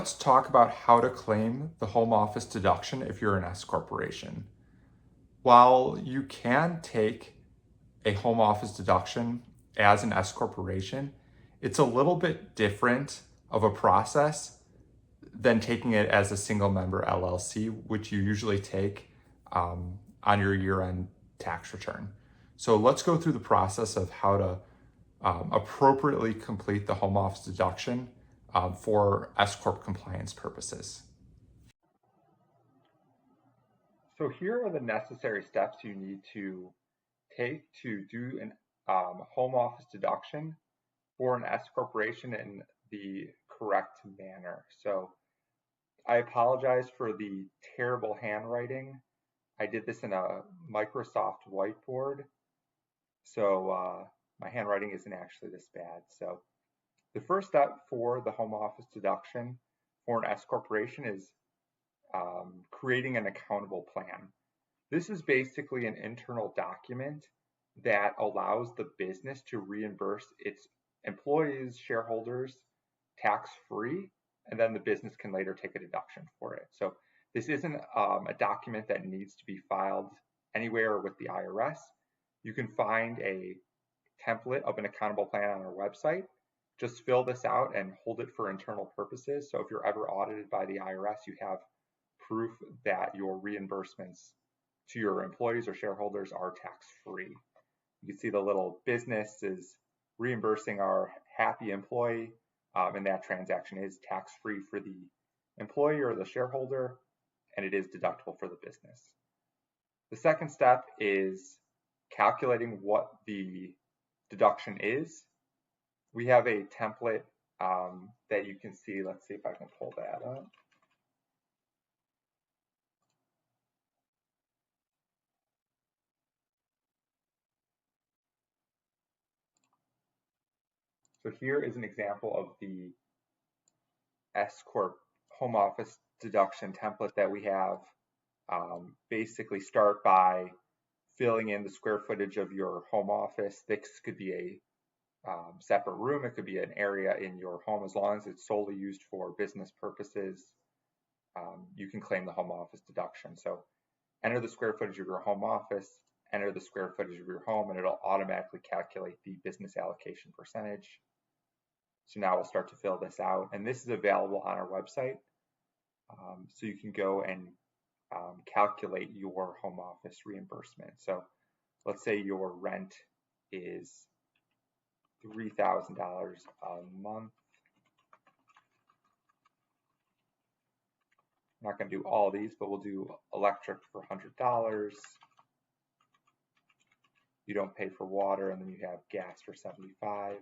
let's talk about how to claim the home office deduction if you're an S corporation. While you can take a home office deduction as an S corporation, it's a little bit different of a process than taking it as a single member LLC, which you usually take on your year-end tax return. So let's go through the process of how to appropriately complete the home office deduction for S Corp compliance purposes. So here are the necessary steps you need to take to do an home office deduction for an S corporation in the correct manner. So I apologize for the terrible handwriting. I did this in a Microsoft whiteboard, so my handwriting isn't actually this bad. So the first step for the home office deduction for an S corporation is creating an accountable plan. This is basically an internal document that allows the business to reimburse its employees, shareholders, tax-free, and then the business can later take a deduction for it. So this isn't a document that needs to be filed anywhere with the IRS. You can find a template of an accountable plan on our website. Just fill this out and hold it for internal purposes. So if you're ever audited by the IRS, you have proof that your reimbursements to your employees or shareholders are tax-free. You can see the little business is reimbursing our happy employee, and that transaction is tax-free for the employee or the shareholder, and it is deductible for the business. The second step is calculating what the deduction is. We have a template that you can see. Let's see if I can pull that up. So here is an example of the S Corp home office deduction template that we have. Basically start by filling in the square footage of your home office. This could be a separate room. It could be an area in your home as long as it's solely used for business purposes. You can claim the home office deduction. So enter the square footage of your home office, enter the square footage of your home, and it'll automatically calculate the business allocation percentage. So now we'll start to fill this out, and this is available on our website. So you can go and calculate your home office reimbursement. So let's say your rent is $3,000 a month. I'm not going to do all these, but we'll do electric for $100. You don't pay for water, and then you have gas for $75.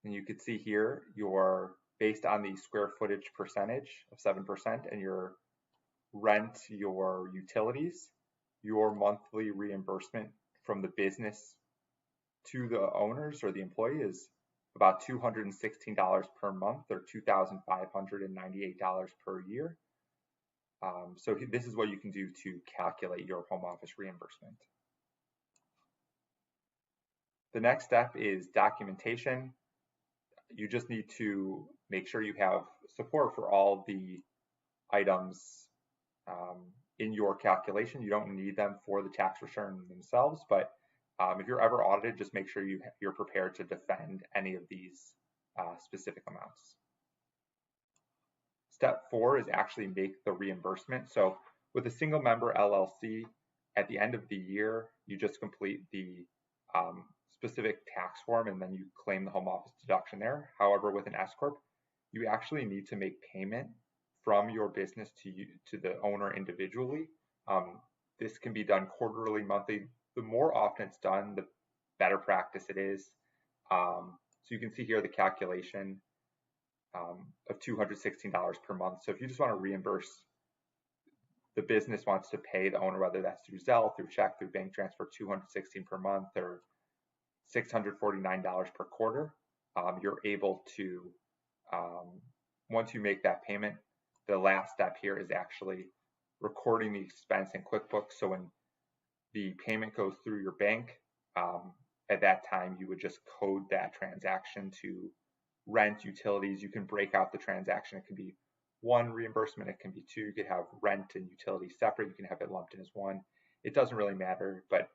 And you can see here your based on the square footage percentage of 7% and your rent, your utilities, your monthly reimbursement from the business to the owners or the employee is about $216 per month or $2,598 per year. So this is what you can do to calculate your home office reimbursement. The next step is documentation. You just need to make sure you have support for all the items in your calculation. You don't need them for the tax return themselves, but if you're ever audited, just make sure you're prepared to defend any of these specific amounts. Step 4 is actually make the reimbursement. So with a single member LLC, at the end of the year, you just complete the specific tax form and then you claim the home office deduction there. However, with an S Corp, you actually need to make payment from your business to the owner individually. This can be done quarterly, monthly. The more often it's done, the better practice it is. So you can see here the calculation of $216 per month. So if you just want to reimburse, the business wants to pay the owner, whether that's through Zelle, through check, through bank transfer, $216 per month or $649 per quarter, you're able to, once you make that payment, the last step here is actually recording the expense in QuickBooks. So when the payment goes through your bank, at that time you would just code that transaction to rent, utilities, you can break out the transaction. It can be one reimbursement, it can be two. You could have rent and utilities separate. You can have it lumped in as one. It doesn't really matter, but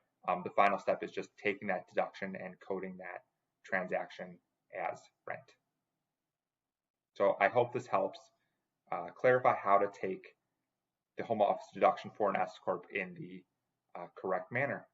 the final step is just taking that deduction and coding that transaction as rent. So I hope this helps clarify how to take the home office deduction for an S Corp in the correct manner.